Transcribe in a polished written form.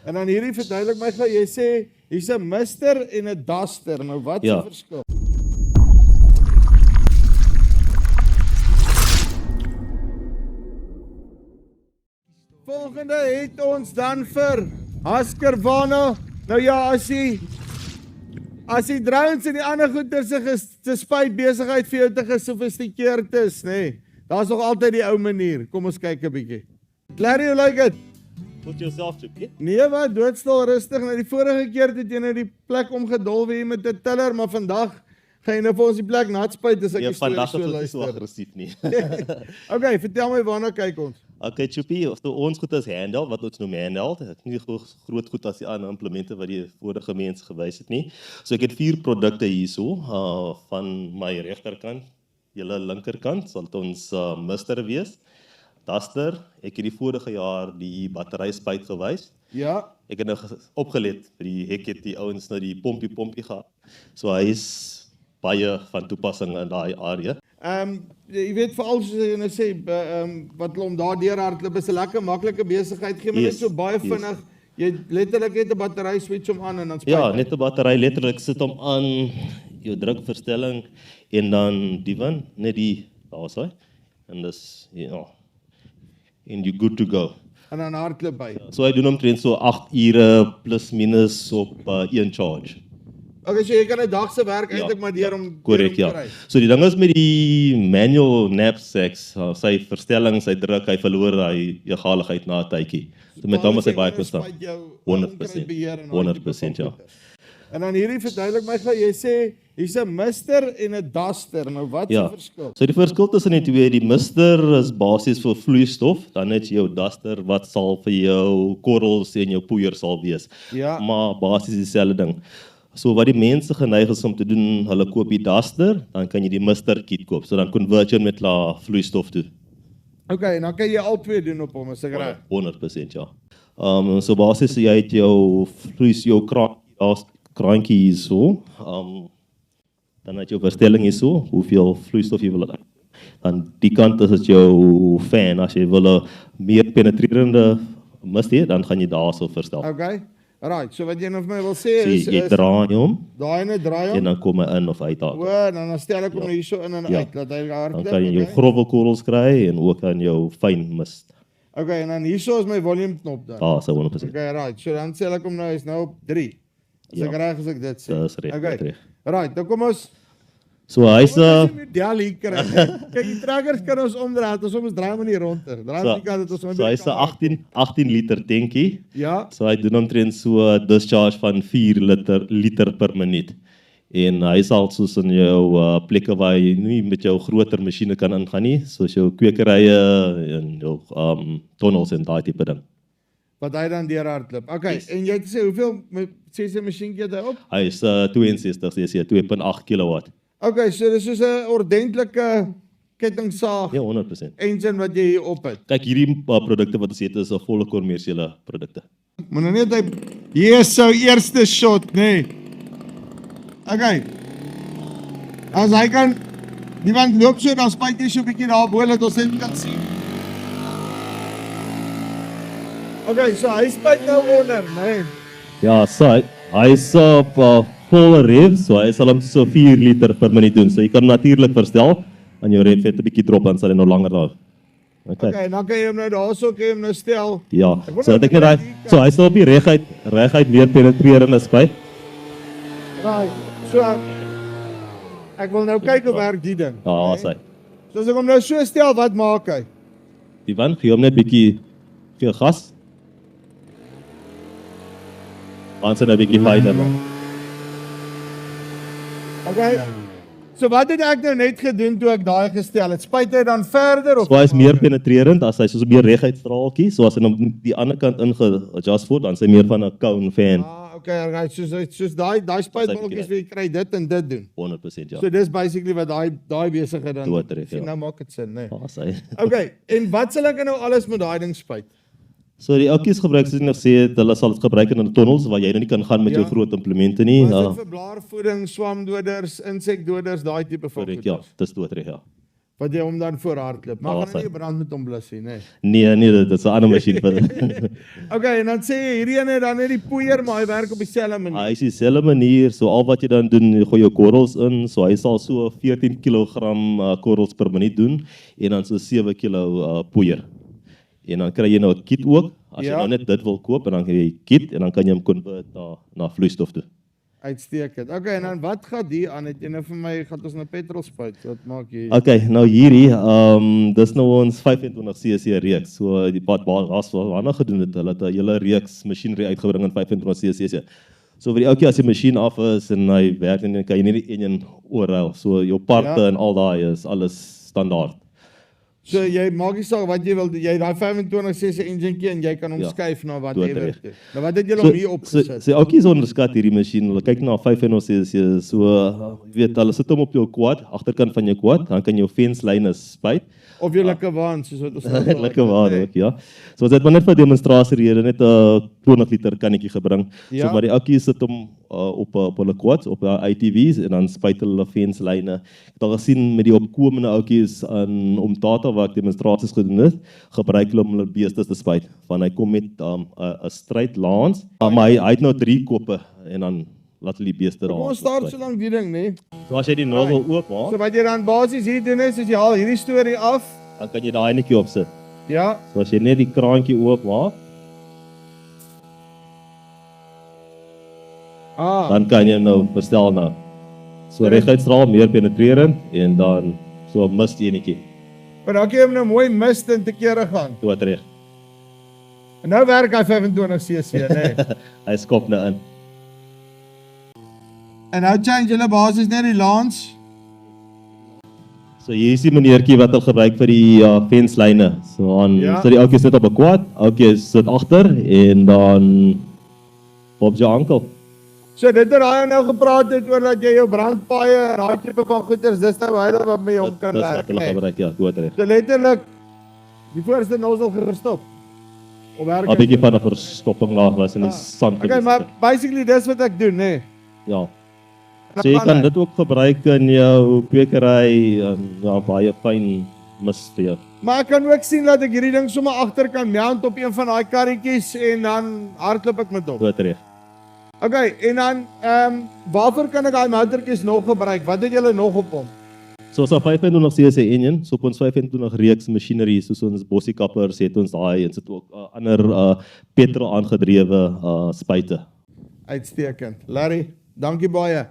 En dan hierdie verduidelik my gou, jy sê hier's 'n mister en 'n duster. Nou wat is Ja. die verskil? Volgende het ons dan vir Husqvarna. Nou ja, as die drones en die ander goeder se spuit besigheid vir jou te gesofistikeerd is, nê. Daar's nog altyd die ou manier. Kom ons kyk 'n bietjie. Larry, hoe lyk dit? Put yourself to be. Nee, wat doodstil rustig. Nou die vorige keer het jy nou die plek omgedol weer met 'n tiller, maar vandag gaan jy nou vir ons die plek nat spuit as ek Ja, die storie vandag so is dit so luister. aggressief nie. Okay, vertel my waarna kyk ons. Okay, Chupi, so ons goed is handheld, wat ons noem handheld. Dit is nie groot goed as die ander implemente wat die vorige mense gewys het nie. So ek het 4 produkte hierso, van my regterkant, julle linkerkant sal dit ons Mister wees. Duster, ek het die vorige jaar die batteryspuit gewys. Ja, Ek het nou opgelet vir die hek het die ouens nou die pompie gehad. So hy is baie van toepassing in daai area. jy weet veral soos jy nou sê, wat hulle om daardeur hardloop is 'n lekker maklike besigheid. Gee my net so baie vinnig. Jy letterlik net 'n battery switch hom aan en dan spuit Ja, hy. net 'n battery letterlik sit hom aan, jou drukverstelling en dan die van net die daar's hy. En dis ja. And you good to go. En dan hardloop hy. So hy doen omtrent so 8 ure plus minus op 1 charge. Okay, so jy kan 'n dag se werk eintlik maar deur om Korrek, deur ja. hom kry. So die ding is met die manual knapsacks, sy verstelling, sy druk, hy verloor hy egaligheid na 'n tydjie. So met hom is hy baie konstant. 100%. 100%, ja. En dan hierdie verduidelik my gou, jy sê hier's 'n mister en 'n duster. Nou wat is Ja. die verskil? So die verskil tussen die twee, die mister is basies vir vloeistof, dan het jy jou duster wat sal vir jou korrels en jou poeier sal wees. Ja. Maar basies dieselfde ding. So wat die mense geneig is om te doen, hulle koop die duster, dan kan jy die mister kit koop. So dan convert jy met la vloeistof toe. Okay, en dan kan jy al twee doen op hom, is ek reg? 100% ja. So basies jy het jou kraantjie hierso. Dan het jy jou verstelling hierso, hoeveel vloeistof jy wil hê. Dan die kant is dit jou fan, as jy wil 'n meer penetrerende mist hê, dan gaan jy daarso verstel. Okay. Right, so wat jy nou vir my wil sê So is jy draai hom daai net draai en hom. dan kom hy in of uit daar. O, dan stel ek hom nou hierso in en Ja. uit, laat hy Dan hardloop. kan jy jou Okay. grove korrels kry en ook aan jou fyn mist. Okay, en dan hierso is my volume knop dan. Daar so 100%. Okay, right. So dan sê ek hom nou is nou op 3. As Ja. ek reg as ek dit sê. Dis reg, Okay. dis reg. Right, dan kom ons So hy's model hier kry. Kyk, die trackers kan ons omdraai, ons soms draai hom nie ronder. Draai hom die kant dat ons hom so hy's 'n 18 liter tankie. Ja. So hy doen omtrent so 'n discharge van 4 liter per minuut. En hy sal soos in jou plekke waar jy nie met jou groter masjiene kan ingaan nie, soos jou kwekerye en jou tunnels en daai tipe ding. Wat hy dan deur hardloop. Okay, Yes. en jy het gesê hoeveel sê sy masjienkie het hy op? Hy is 62 cc, 2.8 kW. Okay, so dis soos 'n ordentlike kettingsaag Ja, 100%. engine wat jy hier op het. Kyk, hierdie produkte wat ons het is 'n volle kommersiële produkte. Maar nou net hy hier is sou eerste shot, nê. Nee. Okay. As hy kan die want loop so dan spuit jy so 'n bietjie daar bo dat ons net kan sien. Okay, so hy spuit nou onder, nê. Nee. Ja, so hy's op volle rev, so hy sal hom so 4 liter per minuut doen. So jy kan natuurlik verstel aan jou rev het 'n bietjie drop dan sal hy nou langer daar. Okay, dan kan jy hom nou daarso kan jy hom nou stel. Ja, Ek wonder so of dat ek jy net hier so hy sal op die reguit weer penetrerende spuit. Right. So ek wil nou kyk hoe werk die ding. Ja, nê. sy. So as ek hom nou so stel, wat maak hy? Die van gee hom net bietjie veel gas. Dan sien hy bietjie fyner. Okay. So wat het ek nou net gedoen toe ek daai gestel het? Spuit hy dan verder of So hy is meer penetrerend as hy soos 'n meer reguit straaltjie, so as hy hom die ander kant inge-adjust word, dan is hy meer van 'n cone fan. okay, right. Soos daai spuitbolletjies wat jy kry dit en dit doen. 100% ja. So dis basically wat daai besigheid dan Doodreg, sien, ja. nou maak dit sin, né? Nee. Sy. Okay, en wat sal ek nou alles met daai ding spuit? So die ouetjies gebruik soos ek nog sê, het, hulle sal dit gebruik in hulle tunnels waar jy nou nie kan gaan met Ja. jou groot implemente nie. Was dit vir blaarvoeding, swamdoders, insekdoders, daai tipe van Korrek, ja, goeders? dis doodreg ja. wat jy hom dan voor hardloop. Maar gaan Awesome. nie brand met hom blus nie, nee. Nee, dit is 'n ander masjien vir. Okay, en dan sê jy hierdie ene dan net die poeier, maar hy werk op dieselfde manier. Hy is dieselfde manier, so al wat jy dan doen, jy gooi jou korrels in, so hy sal so 14 kg korrels per minuut doen en dan so 7 kg poeier. En dan kry jy nou 'n kit ook, as jy Ja. nou net dit wil koop en dan kry jy kit en dan kan jy hom convert na vloeistof toe. Uitstekend. Okay, en dan wat gaan die aan? Het jy nou vir my, gaan ons nou petrol spuit? Wat maak jy? Okay, nou hierdie, dis nou ons 25cc reeks. So die wat waarna gedoen het, hulle het 'n hele reeks masjinerie uitgebring in 25cc. So vir die ouetjie as die masjien af is en hy werk en dan kan jy nie die een oorruil. So jou parte Ja. en al daai is alles standaard. So jy maak nie saak wat jy wil, jy daai 25cc engine en jy kan hom Ja, skuif na wat dood jy wil. reg. Nou wat het julle hom hier opgesit? So ouetjies onderskat hierdie masjien. Hulle kyk na 25cc. So jy weet, hulle sit hom op jou quad, agterkant van jou quad, dan kan jou fenslyne spuit. Of jy lekker waan, soos wat ons nou praat. Lekker waar Nee. ook, ja. So ons het maar net vir demonstrasierede net 'n 20 liter kannetjie gebring. Ja. So maar die ouetjies sit hom op hulle quads, op hulle ATV's en dan spuit hulle fenslyne. Ek het al gesien met die opkomende ouetjies in Omtata waar ek demonstrasies gedoen het, gebruik hulle om hulle beeste te spuit. Want hy kom met 'n straight lance, maar hy het nou 3 koppe en dan laat hulle die beeste daar. Kom ons start so lank die ding, nee. So as jy die nozzle So oopmaak, wat jy dan basies hier doen is jy haal hierdie storie af. dan kan jy daai netjie opsit. Ja. So as jy net die kraantjie oopmaak, dan kan jy nou bestel nou. So reguitstraal, meer penetrerend en dan so 'n mist enetjie. Maar dan kan jy hom nou mooi mist en te kere gaan. Tot reg. En nou werk hy 25cc, nee. Hy skop nou in. En nou change hulle basies net die lance. So hier is die meneertjie wat hulle gebruik vir die fenslyne. So aan Ja. so die ouetjie sit op 'n quad, ouetjie sit agter en dan op jou ankel. So dit het hy nou gepraat het oor dat jy jou brandpaaie en daai tipe van goeders, dis nou hy wat met hom kan Dis wat werk. hulle Nee. gebruik, ja, tot reg. So letterlik die voorste nozzle gestop. Of werk 'n bietjie van 'n verstopping daar was in die sand. Okay, gewees. maar basically dis wat ek doen, nee. Ja. So jy kan dit ook gebruik in jou kwekery en ja, baie fyn mis vir jou. Maar ek kan ook sien dat ek hierdie ding sommer agter kan mount op een van daai karretjies en dan hardloop ek met hom. Tot reg. Okay, en dan waarvoor kan ek daai motortjies nog gebruik? Wat het julle nog op hom? So ons 25cc engine, so op ons 25 reeks masjinerie soos ons bossiekappers het ons daai en sit ook ander petrol aangedrewe spuite. Uitstekend. Larry, dankie baie.